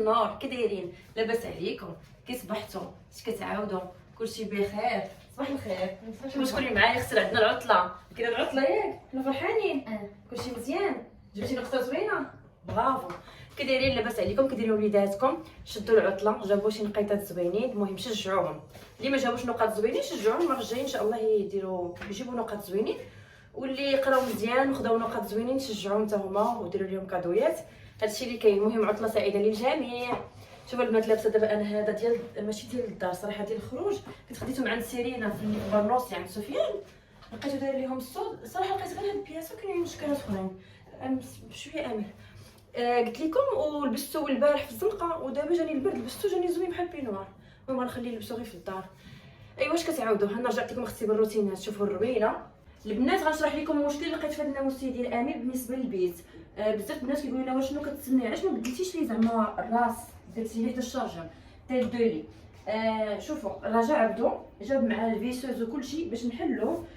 النور، كي دايرين؟ لاباس عليكم؟ كي صبحتوا؟ اش كتعاودوا؟ كلشي بخير؟ صباح الخير. شكون اللي معايا؟ خسر عندنا العطله، كاينه العطله ياك؟ حنا فرحانين. كلشي مزيان؟ جبتي نقطه زوينه؟ برافو. كي دايرين؟ لاباس عليكم؟ كي دايرين وليداتكم؟ شدوا العطله، جابوا شي نقيطات زوينين، المهم شجعوهم. اللي ما جابوش نقاط زوينين شجعوهم، المره الجايه ان شاء الله يجيبوا نقاط زوينين، واللي قراو مزيان وخداو نقاط زوينين شجعوهم حتى هما وديروا لهم كادويات. هادشي اللي كاين. المهم عطله سعيده للجميع. شوفوا البنات لابسه دابا انا هذا ديال ماشي ديال الدار صراحه، ديال الخروج. كنت خديتو من عند سيرينا في برنوس عند سفيان، لقيتو داير ليهم الصوت صراحه. لقيت غير هاد البياسه كاينين مشكلات اخرين بشويه امير. قلت لكم ولبستو البارح في الزنقه، ودابا جاني البرد لبستو جاني زوين بحال بينوار. المهم غنخليه نلبسو غير في الدار. ايوا واش كتعاودوا؟ انا رجعت لكم اختي بالروتينات. شوفوا الروينه البنات، غنشرح لكم المشكل اللي لقيت في هذا الناموسيه ديال امير بالنسبه للبيت. بزاف الناس كيقولوا لنا واش شنو كتسني، علاش ما بدلتيش ليه زعما الراس، درتي ليه حتى الشارجر تاع دولي. شوفوا رجع عبدو جاب معاه الفيسوز وكلشي باش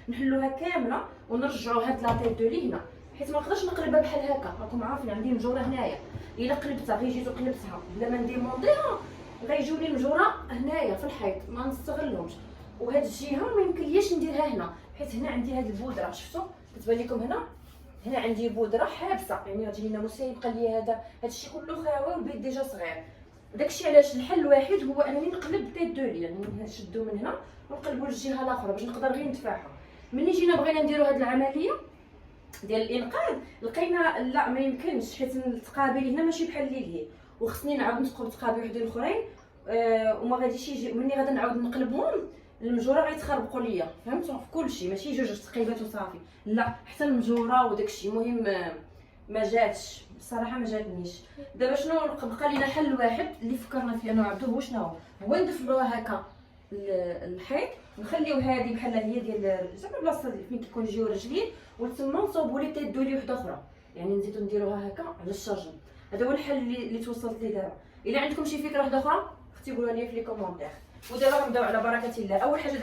نحلوها كامله ونرجعوا هاد لا تيت دولي هنا، حيت ما نقدرش نقلبها بحال هكا. راكم عارفين عندي المجوره هنايا، الا قلبتها غير جيت وقلبتها بلا ما نديمونطيها غيجيو لي المجوره هنايا في الحيط، ما نستغلهمش. وهاد الجهه ما يمكنليش نديرها هنا، حيت هنا عندي هاد البودره شفتوا كتبان لكم هنا عندي بودره حابسه، يعني غتجي لنا موسى يبقى لي هادشي كله خاوي والبيت ديجا صغير. داكشي علاش الحل الوحيد هو انني نقلب تيت دولي، يعني نشدو من هنا ونقلبوا للجهه الاخرى باش نقدر غير ندفعها. ملي جينا بغينا نديروا هاد العمليه ديال الانقاذ لقينا لا ما يمكنش، حيت التقابيل هنا ماشي بحال اللي هي، وخصني نعاود نتقب تقابيل وحدين اخرين. وما غاديش يجي ملي غادي نعاود نقلبهم المجوره غيتخربقوا ليا، فهمتوا؟ في كلشي ماشي جوج تقيبات وصافي، لا حتى المجوره وداكشي. المهم ما جاتش بصراحه، ما جاتنيش. دابا شنو بقى لينا حل واحد اللي فكرنا فيه انا وعبدو، هو شنو هو ندفلوها هكا الحيط، نخليو هذه بحال هي ديال زعما بلاصه فين كيكون يجيو رجلين، وتما نصوبوا لي تيت دولي وحده اخرى، يعني نزيدو نديروها هكا على الشارجن. هذا هو الحل اللي توصلت ليه دابا. الا عندكم شي فكره وحده اخرى اكتبوها لي في لي كومونتير. ودابا غنبداو على بركه الله. اول حاجه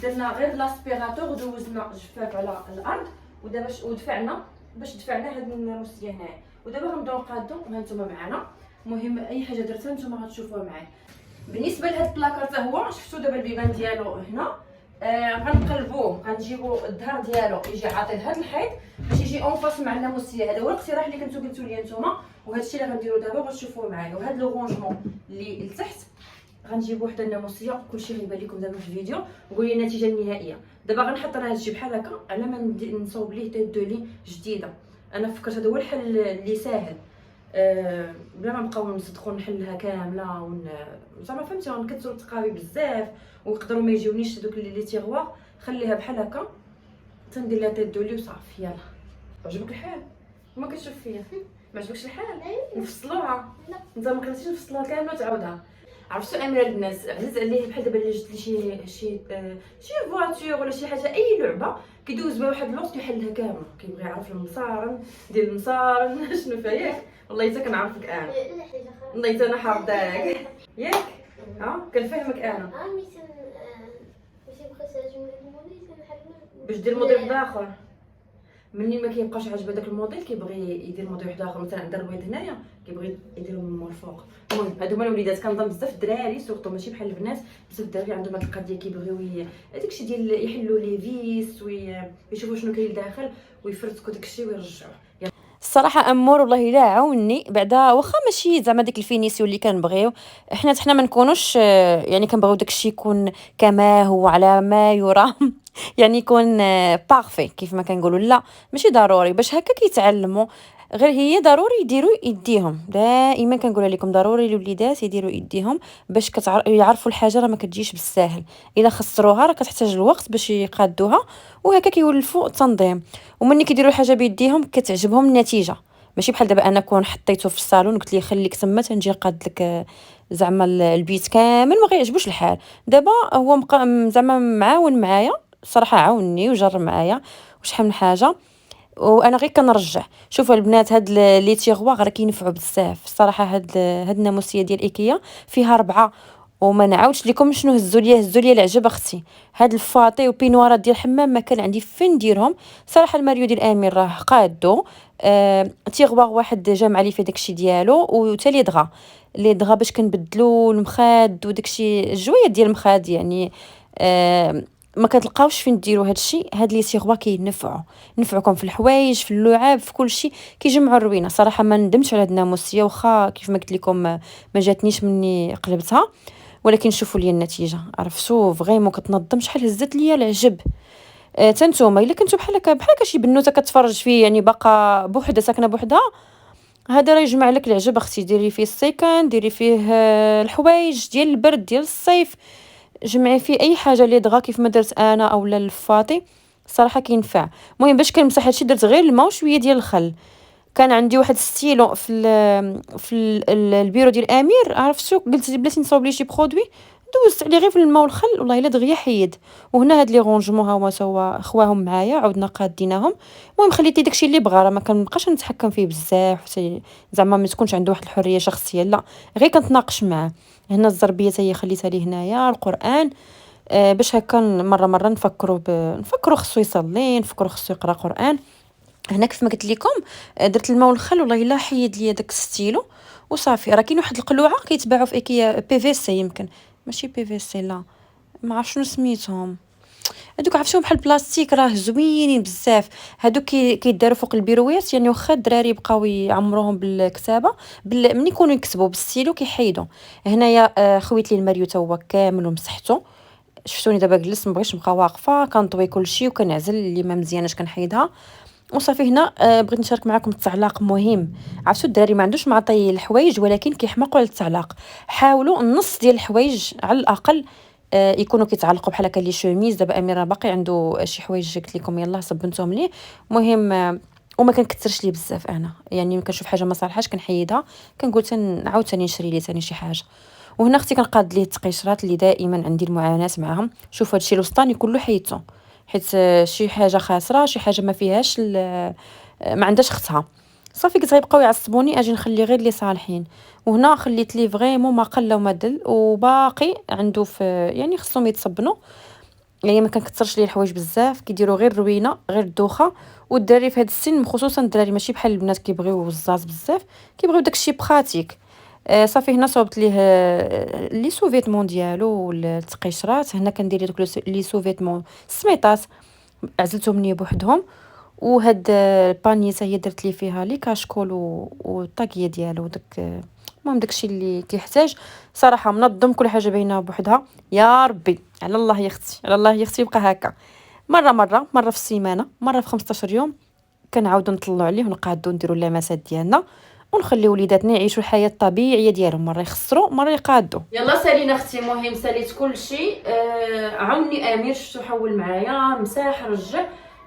درنا غير لاسبيراتور ودوزنا جفاف على الارض، ودابا ودفعنا باش دفعنا هاد الناموسيه هنايا، ودابا غنبداو نقادو ها نتوما معنا. المهم اي حاجه درتها نتوما غتشوفوها معايا. بالنسبه لهاد البلاكار حتى هو شفتوا دابا البيبان ديالو هنا، غنقلبوه، غنجيبوا الظهر ديالو يجي عاطي لهاد الحيط باش يجي اون فاس مع الناموسيه. هذا هو الاقتراح اللي كنتو قلتوا لي نتوما، وهذا الشيء اللي غنديرو دابا وغتشوفوه معايا. وهاد لو رونجمون اللي لتحت غنجيبو حتى الناموسيه، كلشي غيبان لكم دابا في الفيديو. وقولي النتيجه النهائيه. دابا غنحط راه هادشي بحال هكا على ما نصوب ليه تيت دولي جديده. انا فكرت هذا هو الحل اللي ساهل، بلا ما نبقاو نصدقوا نحلها كامله زعما فهمتي غنكثروا التقاوي بزاف ويقدروا ما يجيونيش دوك لي تيغوا. خليها بحال هكا تندير لها تيت دولي وصافي. يلا عجبك الحال؟ ما كتشوف فيا ما عجبكش الحال؟ نفصلوها؟ لا انت ما قدرتيش نفصلوها كامله وتعاودها. عرفتوا اميره البنات عزيز عليه بحال دابا اللي جبت لي شي فواتور ولا شي حاجه اي لعبه كيدوز بها واحد الوقت كيحلها كامله، كيبغي يعرف المصارن ديال المصارن شنو فيها ياك. والله حتى كنعرفك انا، والله حتى انا حافظاك ياك. كنفهمك انا باش دير موديل اخر. مني ما كيبقاش عاجبه داك الموديل كيبغي يدير موديل واحد اخر. مثلا عندنا الرويض هنايا كيبغي يديرهم من مور الفوق. المهم هادو هما الوليدات. كنظن بزاف الدراري سورتو ماشي بحال البنات، بزاف الدراري عندهم هاد القضيه كيبغيو داكشي ديال يحلوا لي فيس ويشوفوا شنو كاين لداخل ويفرتكوا داكشي ويرجعوه. الصراحه امور والله لا عاوني بعدا، واخا ماشي زعما ديك الفينيسيون اللي كنبغيو حنا ما نكونوش يعني كنبغيو داكشي يكون كما هو على ما يرام يعني يكون بارفي كيف ما كنقولوا. لا ماشي ضروري باش هكا كيتعلموا، غير هي ضروري يديروا يديهم. دائما كنقولها لكم ضروري الوليدات يديروا يديهم باش يعرفوا الحاجه راه ما كتجيش بالساهل. الا خسروها راه كتحتاج الوقت باش يقادوها، وهكا كيولفوا التنظيم. ومني كيديروا الحاجه بيديهم كتعجبهم النتيجه، ماشي بحال دابا انا كون حطيته في الصالون قلت ليه خليك تما تنجي قاد لك زعما البيت كامل ما غيعجبوش الحال. دابا هو زعما معاون معايا صراحه، عاوني وجر معايا وشحال من حاجه، وانا غير كنرجع. شوفوا البنات هاد لي تيغوا راه كينفعوا بزاف الصراحه. هاد الناموسيه ديال ايكيا فيها 4، وما نعاودش لكم شنو هزوا لي العجب اختي. هاد الفاطي وبينوارات ديال الحمام ما كان عندي فين نديرهم صراحه. الماريو ديال امير راه قادو، تيغوا واحد جامع لي في داكشي ديالو وتالي دغا لي دغا باش كنبدلو المخاد وداكشي الجويه ديال المخاد يعني. ما كتلقاوش فين ديروا هادشي. هاد لي سيغوا نفعوكم في الحوايج، في اللعاب، في كل شيء، كيجمعوا الروينه. صراحه ما ندمتش على هاد الناموسيه، واخا كيف ما قلت لكم ما جاتنيش مني قلبتها، ولكن شوفوا لي النتيجه. عرفتوا فريمون كتنظم شحال هزت ليا العجب. تنتوما الا كنتو بحال هكا شي بنوته كتفرج فيه يعني باقا بوحدها ساكنه بوحدها، هذا راه يجمع لك العجب. اختي ديري فيه السيكان، ديري فيه الحوايج ديال البرد ديال الصيف، جمعي فيه اي حاجه اللي دغا كيف ما درت انا اولا الفاطي. صراحه كينفع. المهم باش كنمسح هادشي درت غير الماء وشويه ديال الخل. كان عندي واحد ستيلو البيرو ديال امير، عرفتو قلت بلاتي نصاوب لي شي برودوي، دوزت عليه غير في الماء والخل، والله الا دغيا حيد. وهنا هاد لي رونجمون ها هما سوا خواهم معايا، عاودنا قاديناهم. المهم خليت لي داكشي اللي بغا، راه ما كنبقاش نتحكم فيه بزاف، زعما ما تكونش عنده واحد الحريه شخصيه، لا غير كنتناقش معاه. هنا الزربيه هي خليتها ليه هنايا، القران باش هكا مره نفكروا خصو يصلي، نفكروا خصو يقرا قران. هنا كيف ما قلت لكم درت الماء والخل، والله الا حيد لي داك الستيلو وصافي. راه كاين واحد القلوعه كيتباعوا في ايكيا، بي في سي يمكن، ماشي بي في سي، لا ما عرف شنو سميتهم هذوك، عرفتهم بحال البلاستيك، راه زوينين بزاف. هذوك كيداروا فوق البيروات، يعني واخا الدراري بقاو يعمروهم بالكتابه ملي يكونوا يكتبوا بالستيلو كيحيدوا. هنايا خويت لي الماريو تا هو كامل ومسحته. شفتوني دابا جلست مبغيتش نبقى واقفه، كنطوي كلشي وكنعزل اللي ما مزياناش كنحيدها وصافي. هنا بغيت نشارك معكم التعلاق مهم. عرفتوا الدراري ما عندوش معطي الحوايج ولكن كيحماقوا على التعلاق. حاولوا النص ديال الحوايج على الاقل يكونوا كيتعلقوا بحال هكا لي شوميز. دابا اميره باقي عنده شي حوايج قلت لكم يلاه صبنتهم ليه. المهم وما كنكثرش ليه بزاف انا، يعني كنشوف حاجه ما صالحاش كنحيدها، كنقول نعاود ثاني نشري ليه ثاني شي حاجه. وهنا اختي كنقاد ليه التقيشرات اللي دائما عندي المعاناه معاهم. شوف هادشي الوسطاني كله حيدته، حيت شي حاجه خاسره، شي حاجه ما فيهاش ما عندهاش اختها. صافي قلت غيبقاو يعصبوني، اجي نخلي غير لي صالحين. وهنا خليت ليه فريمون ما قل وما دل، وباقي عنده في يعني خصهم يتصبنوا. يعني ما كنكثرش ليه الحوايج بزاف، كيديروا غير روينه غير الدوخه. والدراري في هذا السن خصوصا الدراري ماشي بحال البنات كيبغيو الزاز بزاف، كيبغيو داكشي براتيك. صافي هنا صوبت ليه لي سوفيتمون ديالو والتقيشرات. هنا كندير دوك لي سوفيتمون السميطات عزلتهم ليه بوحدهم. وهاد الباني حتى هي درت ليه فيها لي كاشكول والطاكيه ديالو داك. المهم داكشي اللي كيحتاج. صراحه منظم، كل حاجه باينه بوحدها. يا ربي على الله يا اختي، على الله يا اختي يبقى هكا. مره في السيمانه، مره في 15 يوم كنعاودو نطلعوا عليه ونقادو نديروا اللمسات ديالنا ونخليو وليداتنا يعيشوا الحياه الطبيعيه ديالهم، مره يخسروا مره يقادوا. يلا سالينا اختي. المهم ساليت كلشي. عاوني امير، شفتو حول معايا مساح رجع.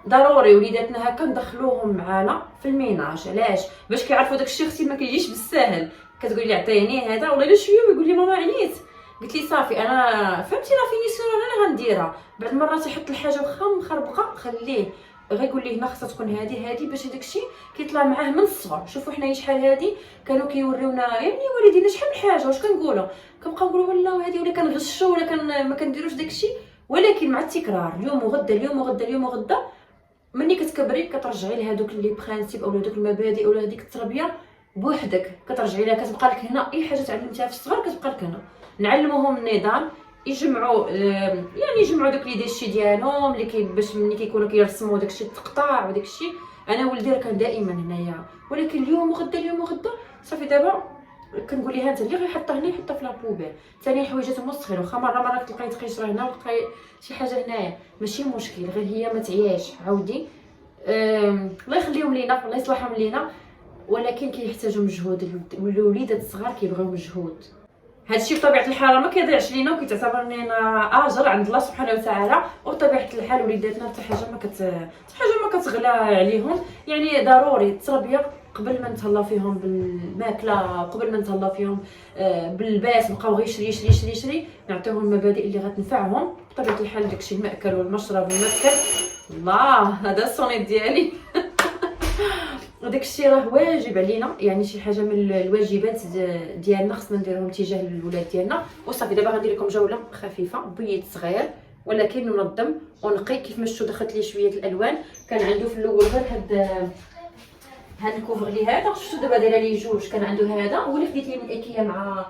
ضروري وليداتنا هكا ندخلوهم معانا في الميناج. علاش؟ باش كيعرفوا داكشي اختي ما كيجيش بالساهل. كتقول لي عطيني هذا والله الا شويه ويقول لي ماما عييت. قلت لي صافي انا فهمتي لا فينيسيون انا غنديرها. بعد مرات يحط الحاجه واخا مخربقه خليه، غيقول لي هنا خصها تكون هادي باش داكشي كيطلع معاه من الصغر. شوفوا حنايا شحال هادي كانوا كيوريونا يا ابني والدينا شحال من حاجه، واش كنقولوا؟ كنبقاو نقولوا والله هادي ولا كنغشوا ولا ما كنديروش داكشي. ولكن مع التكرار اليوم وغدا اليوم وغدا اليوم وغدا، ملي كتكبري كترجعي لهادوك لي برينسيپ او دوك المبادئ ولا هذيك التربيه بوحدك، كترجعي لها. كتبقى لك هنا اي حاجه تعلمتيها في الصغر كتبقى لك هنا. نعلموهم النظام، يجمعوا يعني يجمعوا داك لي ديشي ديالهم اللي باش ملي كيكونوا كيرسموا داكشي التقطاع وداكشي. انا ولدي راه كان دائما هنايا، ولكن اليوم وغدا اليوم وغدا صافي. دابا كنقول لها انت اللي غيحطها هنا يحطها في لابوبيل. ثاني الحويجات مستخيل، واخا مره تلقاي تقيشره هنا وتلقاي شي حاجه هنايا ماشي مشكل، غير هي ما تعياش. عاودي الله يخليهم لينا، الله يصلحهم لينا، ولكن كيحتاجوا مجهود. الوليدات الصغار كيبغيو مجهود. هادشي بطبيعه الحال ما كيضيعش لينا وكيتعتبر لينا اجر عند الله سبحانه وتعالى. وبطبيعه الحال وليداتنا حتى حاجه ما كتغلى عليهم. يعني ضروري التربيه قبل ما نتهلاو فيهم بالماكله، قبل ما نتهلاو فيهم باللباس نبقاو غير شري نعطيهم المبادئ اللي غتنفعهم. بطبيعه الحال داكشي المأكل والمشرب والمسكن، الله هذا الصونيت ديالي وداك الشيء راه واجب علينا. يعني شي حاجه من الواجبات ديالنا خصنا نديرهم تجاه الولاد ديالنا. وصافي دابا غندير لكم جوله خفيفه بيض صغير ولكن منظم ونقي. كيف ما شفتوا دخلت ليه شويه الالوان. كان عنده في الاول غير هاد الكوفرلي هذا شفتو دابا دايره ليه جوج، كان عنده هذا هو اللي خديت ليه من ايكيا مع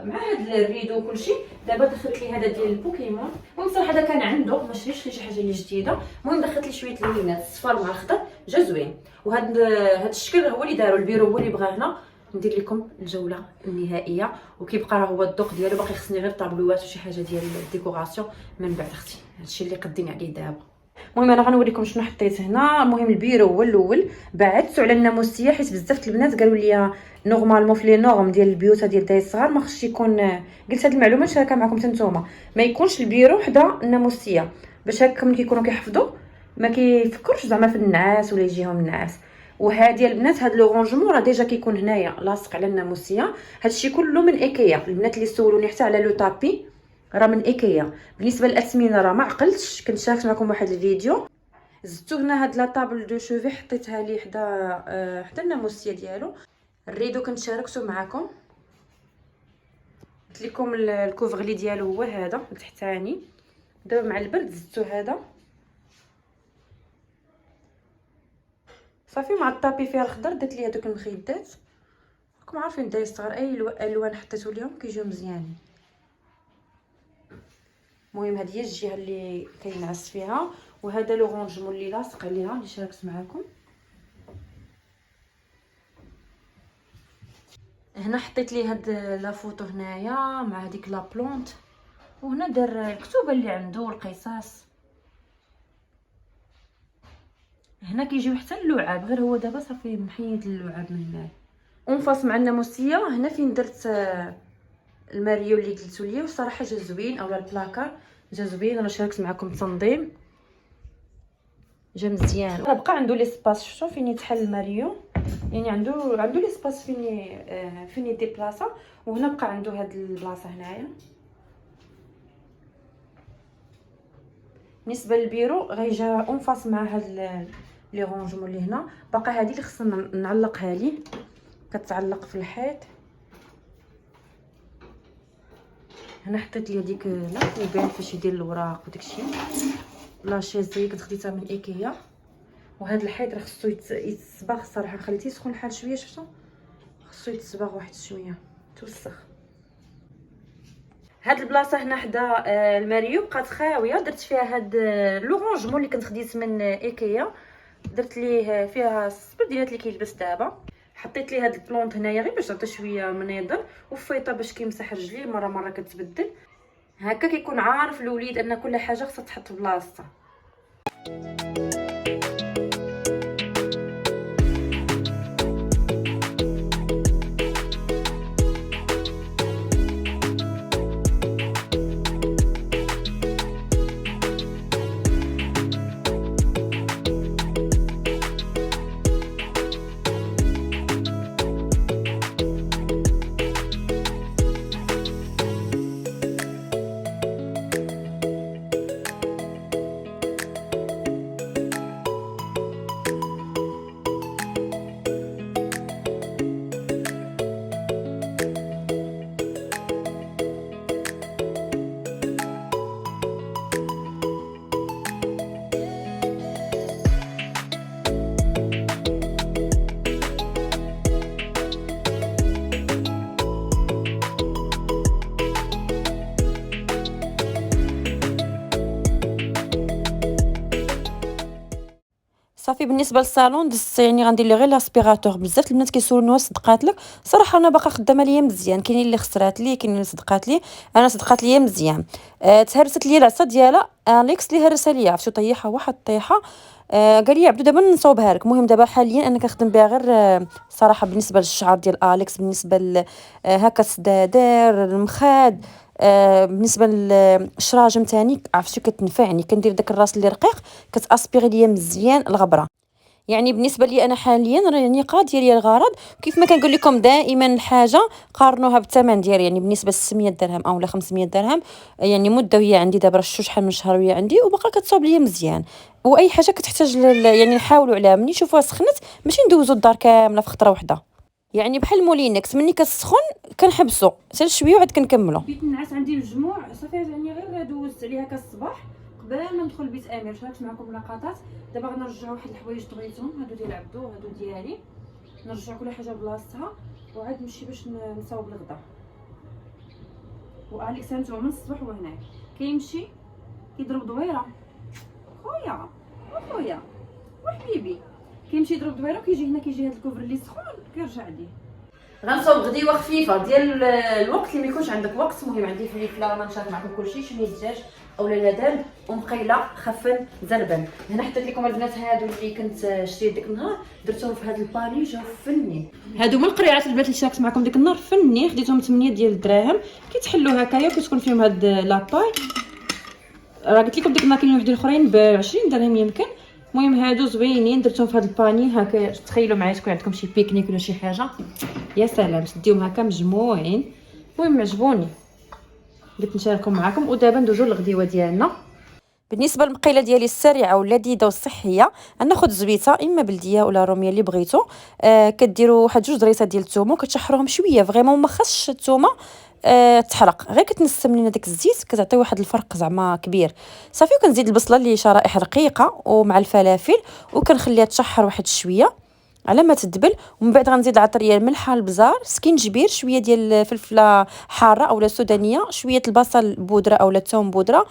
هاد الريدو وكلشي. دابا دخلت ليه هذا ديال البوكيمون. المهم صراحه هذا كان عنده، ما شريتش ليه شي حاجه اللي جديده. المهم دخلت ليه شويه اللونات الصفار مع الخضر، جا زوين. وهاد الشكل هو اللي دارو البيرو، هو اللي بغاه هنا. ندير لكم الجوله النهائيه، وكيبقى راه هو الذوق ديالو، باقي خصني غير طابلوات وشي حاجه ديال الديكوراسيون من بعد اختي. هادشي اللي قدين عليه دابا. المهم انا غنوريكم شنو حطيت هنا. المهم البيرو هو الاول، بعدت على الناموسيه حيت بزاف البنات قالوا لي نورمالمون في لي نورم ديال البيوت ديال الدراري الصغار ما خصش يكون، قلت هاد المعلومه نشاركها معكم حتى نتوما، ما يكونش البيرو حدا الناموسيه، باش هكا ملي كيكونوا كيحفظوا ما كيفكروش زعما في النعاس ولا يجيهم النعاس. وهذه البنات هاد لو رونجمون راه ديجا كيكون هنايا لاصق على الناموسيه. هادشي كله من ايكيا. البنات اللي سولوني حتى على لو طابي راه من ايكيا. بالنسبه للاثمنه راه ما عقلتش، كنت شاركت معكم واحد الفيديو. زدتو هنا هاد لا طابل دو شوفي حطيتها لي حدا الناموسيه ديالو. الريدو كنت شاركته معكم، قلت لكم الكوفرلي ديالو هو هذا التحتاني. دابا مع البرد زدتو هذا صافي. مع الطابي فيها الخضر درت ليه هذوك المخيدات. راكم عارفين الدراري الصغار اي الوان حطيتو ليهم كيجيو مزيانين. المهم هذه هي الجهه اللي كينعس فيها. وهذا لو رونجمون اللي لاصق عليها اللي شاركت معكم. هنا حطيت ليه هاد لا فوتو هنايا مع هذيك لا بلونت، وهنا دار الكتوبه اللي عنده والقصاص. هنا كيجيو حتى اللعاب، غير هو دابا صافي محيد اللعاب من المال. اونفاس مع الناموسيه هنا فين درت الماريو اللي قلتو لي، والصراحه جا زوين، اولا البلاكار جا زوين. انا شاركت معكم التنظيم جا مزيان. راه بقى عنده لي سباس، شفتوا فين يتحل الماريو، يعني عنده لي سباس فين يدير بلاصه. وهنا بقى عنده هاد البلاصه هنايا. بالنسبه للبيرو غيجا اونفاس مع هاد لي رونجمون اللي هنا. باقا هذه اللي خصنا نعلقها ليه، كتعلق في الحيط. هنا حطيت لي هذيك لا كوبين فاش يدير الوراق وداكشي. لا شيز هي كنت خديتها من ايكيا. وهذا الحيط راه خصو يتصبغ الصراحه، خليتيه يسخن الحال شويه، شفتوا خصو يتصبغ واحد شويه توسخ. هاد البلاصه هنا حدا الماريو بقات خاويه، درت فيها هاد لو رونجمون اللي كنت خديت من ايكيا. درت ليه فيها السبرديلات اللي كيلبس دابا. حطيت ليه هاد البلونط هنايا غير باش تعطي شويه منيضر، وفيطه باش كيمسح رجليه مره كتبدل. هكا كيكون عارف الوليد ان كل حاجه خصها تحط في بلاصتها. صافي بالنسبه للصالون دزت، يعني غندير ليه غير لاسبيراتور. بزاف البنات كيسولوني واش صدقات لك. صراحه انا باقا خدامه ليا مزيان، كاينين اللي خسرات لي، كاينين اللي صدقات لي. انا صدقات ليا مزيان. تهرست لي العصا ديالها اليكس اللي هرسها ليا، عرفتو طيحها واحد الطيحه. قال لي عبدو دابا نصوبها لك. المهم دابا حاليا انا كنخدم بها غير صراحه بالنسبه للشعر ديال اليكس، بالنسبه هكا السدادير المخاد. بالنسبه للشراجم تاني عرفتي كتنفعني، كندير داك الراس اللي رقيق كتاسبيغي ليا مزيان الغبره. يعني بالنسبه لي انا حاليا راني قاضيه ليا الغرض. كيف ما كنقول لكم دائما الحاجه قارنوها بالثمن ديال، يعني بالنسبه ل 600 درهم او 500 درهم، يعني مده وهي عندي دابا شحال من شهر وهي عندي وباقا كتصوب ليا مزيان. واي حاجه كتحتاج يعني نحاولوا عليها، ملي نشوفوها سخنت ماشي ندوزو الدار كامله في خطره واحده. يعني بحال مولينكس ملي كتسخن كنحبسو حتى شويه وعاد كنكملو. بيت النعاس عندي مجموع صافي، يعني غير دوزت عليها كالصباح قبل ما ندخل لبيت امير شاركت معكم لقطات. دابا غنرجع واحد الحوايج طويتهم، هادو ديال عبدو هادو ديالي، نرجع كل حاجه بلاصتها وعاد نمشي باش نصاوب الغدا. واليكس هانتوما من الصباح وهناك كيمشي كيضرب دويره خويا وحبيبي، كيمشي يضرب دويره وكيجي هنا كيجي هاد الكوفر اللي سخون كيرجع ليه. غنصاوب غديوه خفيفه ديال الوقت اللي ما يكونش عندك وقت. المهم عندي فليفله غنشارك معكم كلشي، شويه دجاج اولا لادان ومقيله خفن زربن. هنا حطيت لكم البنات هادو اللي كنت شريت ديك النهار، درتهم في هاد الباني جاو فنين. هادو هما القريعات البنات اللي شاركت معكم ديك النهار فنين، خديتهم 8 ديال الدراهم كيتحلوا هكايا وكتكون فيهم هاد لاباي. راه قلت لكم ديك النهار كاينين وحدين اخرين ب 20 درهم يمكن. المهم هادو زوينين درتهم في هاد الباني هكا. تخيلوا معايا تكون عندكم شي بيكنيك ولا شي حاجه، يا سلام تديهم هكا مجموعين. المهم عجبوني قلت نشاركهم معكم. ودابا ندوزو للغديوه ديالنا. بالنسبه للمقيله ديالي السريعه واللذيذه والصحيه، غناخذ زبيته اما بلديه ولا روميه اللي بغيتو. كديروا واحد 2 ضريسات ديال الثومه وكتشحروهم شويه فريمون ما خاصش الثومه تحرق، غير كتنسم لينا داك الزيت كتعطي واحد الفرق زعما كبير. صافي وكنزيد البصله اللي شرائح رقيقه ومع الفلافل وكنخليها تشحر واحد شويه على ما تدبل. ومن بعد غنزيد العطريه الملحه البزار سكينجبير شويه ديال الفلفله حاره اولا سودانيه شويه البصل بودره اولا الثوم بودره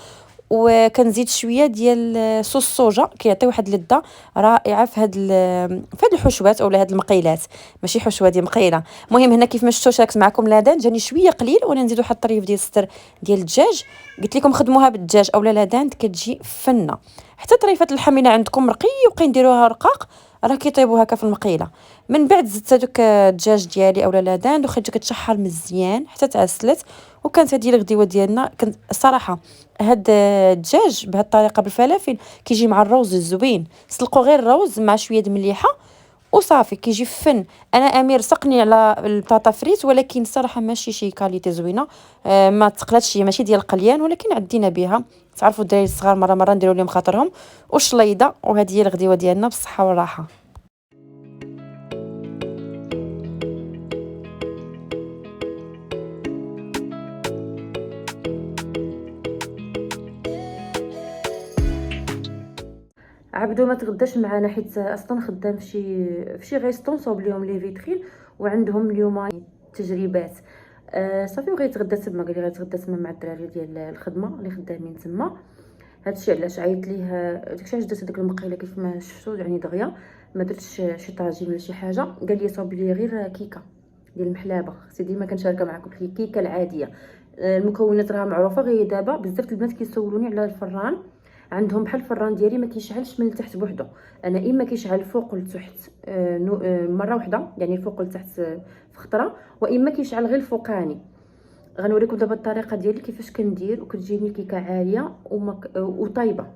وكنزيد شويه ديال صوص الصوجا كيعطي واحد اللذه رائعه في هاد الحشوات اولا هاد المقيلات ماشي حشوه ديال مقيله. المهم هنا كيف ما شفتوا شاركت معكم لادان جاني شويه قليل وانا نزيد واحد الطريف ديال الستر ديال الدجاج. قلت لكم خدموها بالدجاج اولا لادان كتجي فنه. حتى طريفات اللحم الا عندكم رقيقين نديروها رقاق راه كيطيبوا هكا في المقيله. من بعد زدت هذوك الدجاج ديالي اولا لادان وخليتها كتشحر مزيان حتى تعسلت. وكانت هذه الغديوه ديالنا. كنت الصراحه هاد الدجاج بهذه الطريقه بالفلافل كيجي مع الروز الزوين. سلقوا غير الروز مع شويه د مليحه وصافي كيجي فن. انا امير سقني على البطاطا فريت ولكن الصراحه ماشي شي كاليتي زوينه. ما تقلاتش ماشي ديال القليان ولكن عدينا بها. تعرفوا الدراري الصغار مره نديروا لهم خاطرهم وشليضه. وهذه هي الغديوه ديالنا بالصحه والراحه. عبدو ما تغداش معنا حيت اصلا خدام في شي غيستون صوب ليهم لي فيترين وعندهم اليوم تجربات. صافي بغا يتغدى تما قال لي غيتغدى تما مع الدراري ديال الخدمه اللي خدامين تما. هادشي علاش عيطت ليه داكشي علاش درت هذيك المقيله كيف ما شفتوا يعني دغيا ما درتش شي طاجين ولا شي حاجه. قال لي صوب لي غير كيكه ديال المحلابه. خصني ديما كنشاركها معكم في الكيكه العاديه. المكونات راه معروفه غير دابا بزاف البنات كيسولوني على الفران. عندهم بحال الفران ديالي ما كيشعلش من التحت بوحدو. انا اما كيشعل الفوق لتحت مره واحده يعني الفوق لتحت في خطره واما كيشعل غير الفوقاني. غنوريكم دابا الطريقه ديالي كيفاش كندير وكتجيني كيكه عاليه وطايبه.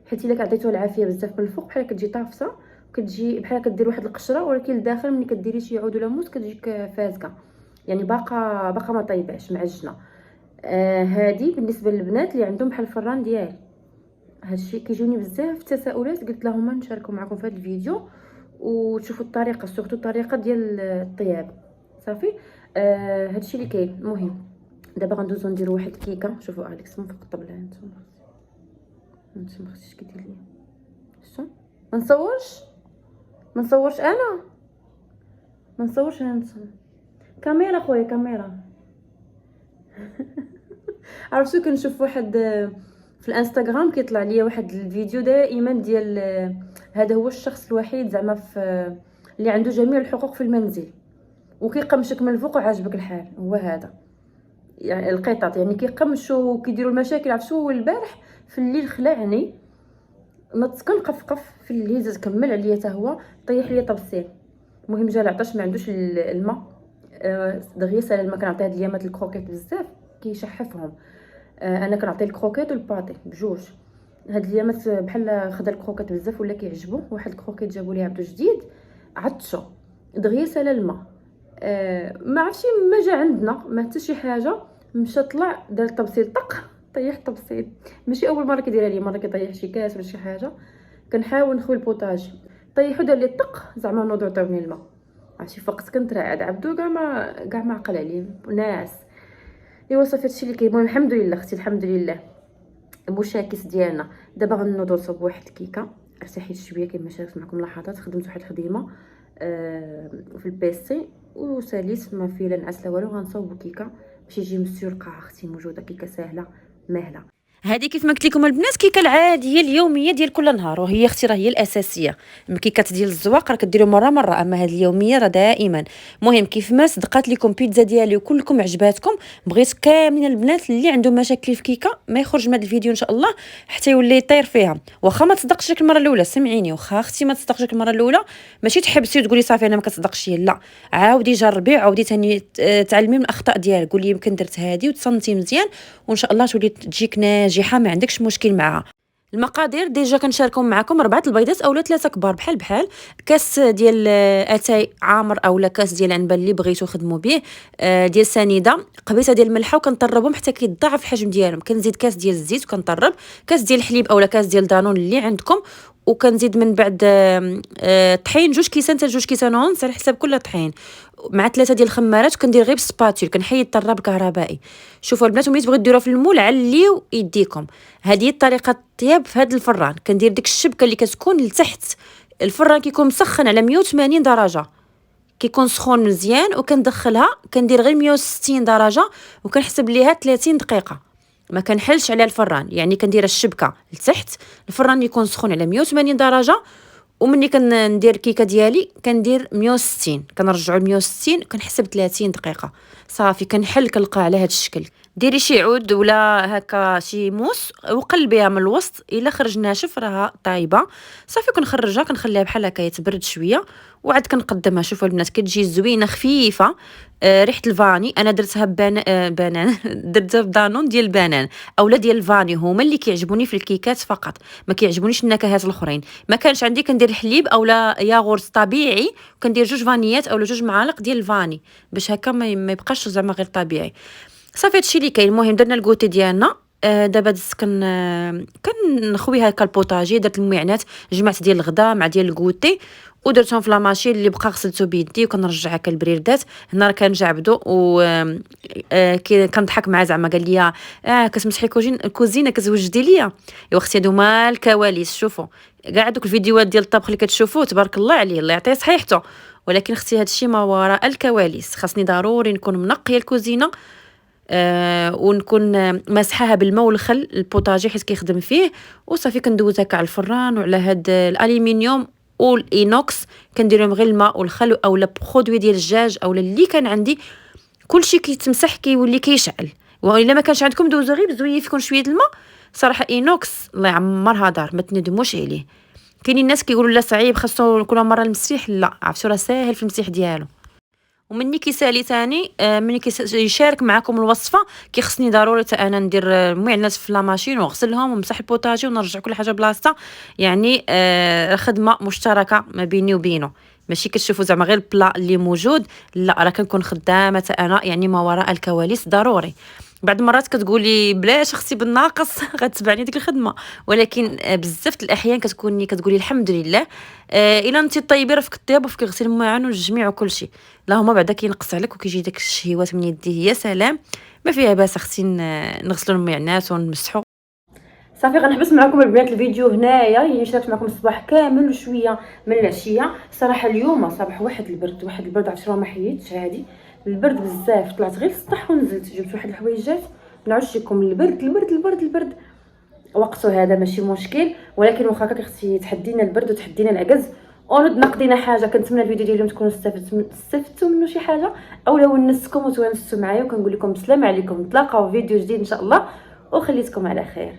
حيت الا عطيتوها العافيه بزاف من الفوق بحال كتجي طافصه كتجي بحال كدير واحد القشره ولكن لداخل ملي كديري شي عود ولا موس كتجيك فازكه يعني باقا ما طايباش معجنه. هذه بالنسبه للبنات اللي عندهم بحال الفران ديالي. هادشي كيجوني بزاف تساؤلات قلت لهم نشاركوا معكم في هذا الفيديو وتشوفوا الطريقه سورتو الطريقه ديال الطياب. صافي هادشي اللي كاين. المهم دابا غندوزو نديرو واحد الكيكه. شوفوا اليكس من فوق الطبله انتما خصك كدير ليا شو ما نصورش انا ما نصورش انا كاميرا خويا كاميرا. عرفتو كنشوف واحد في الانستغرام كيطلع ليا واحد الفيديو دائما ديال هذا هو الشخص الوحيد زعما في اللي عنده جميع الحقوق في المنزل وكيقمشك من الفوق وعاجبك الحال. هو هذا يعني القطط يعني كيقمشوا وكيديروا المشاكل. عرفتوا البارح في الليل خلعني ما تسكن قفقف في الليل تكمل عليا حتى هو طيح ليا طبسين. المهم جا العطش ما عندوش الماء دغيا سال الماء. كنعطيه هاد اليامات الكروكيت بزاف كيشحفهم. انا كنعطي الكروكيت والباطي بجوج. هاد الايامات بحال خدا الكروكيت بزاف ولا كيعجبو. واحد الكروكيت جابوا لي عبدو جديد عطشو دغيا سال الماء. ما عرفتش ما جا عندنا ما حتى شي حاجه. مشى طلع دار الطبسيل طق طيح الطبسيل. ماشي اول مره كيديرها لي مره كيطيح شي كاس ولا شي حاجه. كنحاول نخوي البوطاج طيحو دار لي طق زعما نوضو عطيوني الماء. عرفتي فقت كنت راعد عبدو كاع ما عقل عليه ناس. ايوا صافي هادشي اللي كاين. المهم الحمد لله اختي الحمد لله. مشاكس ديالنا. دابا غنوضوا نصوب واحد الكيكه، ارتحيت شويه كما شاركت معكم لحظات، خدمت واحد الخديمه في البيسي وساليت ما فيه لا نعس لا والو. غنصوبوا كيكه باش يجي مسيرقه اختي موجوده، كيكه سهله ماهله. هذه كيف ما قلت لكم البنات كيكه العاديه اليوميه ديال كل نهار، وهي اختي راه هي الاساسيه. الكيكات ديال الزواق راه كديروا مره، اما هذه اليوميه راه دائما. المهم كيف ما صدقات لكم بيتزا ديالي وكلكم عجباتكم، بغيت كاملين البنات اللي عندهم مشاكل في كيكه ما يخرج من هذا الفيديو ان شاء الله حتى يولي يطير فيها. واخا ما تصدقش لك المره الاولى سمعيني، واخا اختي ما تصدقش لك المره الاولى ماشي تحبسي وتقولي صافي انا ما كتصدقش، لا عاودي جربي، عاودي ثاني تعلمي من الاخطاء ديالك، قولي يمكن درت هذه وتصنتي مزيان وان شاء الله تولي تجيك ناجحه ما عندكش مشكل معها. المقادير ديجا كنشاركهم معكم 4 البيضات اولا 3 كبار بحال كاس ديال اتاي عامر اولا كاس ديال عنبه اللي بغيتو خدموا به، ديال سنيده، قبيصه ديال الملحه وكنطربهم حتى كيتضاعف الحجم ديالهم. كنزيد كاس ديال الزيت وكنطرب، كاس ديال الحليب اولا كاس ديال دانون اللي عندكم، وكنزيد من بعد طحين 2 كيسان حتى 2 كيسان ونص على حساب كل طحين، مع 3 ديال الخمارات. وكندير غير بسباتول، كنحيد الطراب الكهربائي. شوفوا البنات ملي تبغيو ديروها في المول عليو يديكم. هذه طريقه الطياب في هذا الفران. كندير ديك الشبكه اللي كتكون لتحت، الفران كيكون مسخن على 180 درجه، كيكون سخون مزيان، وكندخلها كندير غير 160 درجه وكنحسب ليها 30 دقيقه. ما كنحلش على الفران، يعني كندير الشبكه لتحت، الفران يكون سخون على 180 درجه، ومني كندير الكيكه ديالي كندير 160، كنرجعوا ل 160 كنحسب 30 دقيقه صافي. كنحل كنلقى على هذا الشكل. ديري شي عود ولا هكا شي موس وقلبيها من الوسط، الا خرج ناشف راها طايبه صافي. كنخرجها كنخليها بحال هكا يتبرد شويه وعاد كنقدمها. شوفوا البنات كتجي زوينه خفيفه، ريحه الفاني. انا درتها بنان درتها بدانون ديال البنان اولا ديال الفاني، هما اللي كيعجبوني في الكيكات فقط، ما كيعجبونيش النكهات الاخرين. ما كانش عندي كندير حليب اولا ياغورت طبيعي، كندير 2 فانيات اولا 2 معالق ديال الفاني باش هكا ما يبقاش زعما غير طبيعي. صافي هادشي اللي كاين. المهم درنا الكوتي ديالنا. دابا دزت كنخوي هكا البوطاجي، درت المعنات، جمعت ديال الغدا مع ديال الكوتي ودرتهم في لاماشين اللي بقى غسلته بيدي وكنرجع هكا البريردات. هنا راه كنجعبدو و كنضحك معاه زعما قال لي كتمسحي الكوزينه كتوجدي ليا. يا اختي هادو ما الكواليس. شوفوا كاع دوك الفيديوهات ديال الطبخ اللي كتشوفوه تبارك الله عليه الله يعطيه صحيحته، ولكن اختي هادشي ما وراء الكواليس. خاصني ضروري نكون منقيه الكوزينه، ونكون مسحاها بالماء والخل البوطاجي حيت كيخدم فيه، وصافي كندوزها على الفران وعلى هاد الالومنيوم والاينوكس. كنديرهم غير الماء والخل اولا برودوي ديال الدجاج اولا اللي كان عندي، كلشي كيتمسح كيولي كيشعل. والا ما كانش عندكم دوزو غير بزويه فيكم شويه الماء. صراحه اينوكس الله يعمرها دار ما تندموش عليه. كاينين الناس كيقولوا لا صعيب خاصو كل مره المسيح، لا عرفتوا راه ساهل في المسيح ديالو. ومني كيسالي ثاني مني يشارك معكم الوصفه كيخصني ضروري حتى انا ندير المعنات في لاماشين ونغسلهم ونمسح البوطاجي ونرجع كل حاجه بلاصتها. يعني خدمه مشتركه ما بيني وبينه، ماشي كتشوفوا زعما غير البلا اللي موجود، لا راه كنكون خدامه انا، يعني ما وراء الكواليس ضروري. بعض المرات كتقولي بلاش اختي بالناقص غتبعني ديك الخدمه، ولكن بزاف الاحيان كتقولي الحمد لله. الا انت طيبي راه فيك الطياب وفيك غسيل الماعن والجميع وكل شيء، اللهم بعدا كينقص عليك وكيجي داك الشهيوات من يديه يا سلام. ما فيها باس اختي نغسلوا المعنات ونمسحوا. صافي غنحبس معكم البنات الفيديو هنايا. يعني شاركت معكم الصباح كامل وشويه من العشيه. صراحه اليوم صباح واحد البرد عرفتوا ما حيدتش عادي البرد بزاف. طلعت غير للسطح ونزلت جبت واحد الحويجات نعش لكم. البرد وقته هذا ماشي مشكل، ولكن واخا هكاك اختي تحدينا البرد وتحدينا العجز ونود نقضينا حاجه. كنتمنى الفيديو ديال اليوم تكونوا استفدتوا منه شي حاجه اولا ونستكم وتونستوا معايا، وكنقول لكم السلام عليكم. نتلاقاو في فيديو جديد ان شاء الله وخليتكم على خير.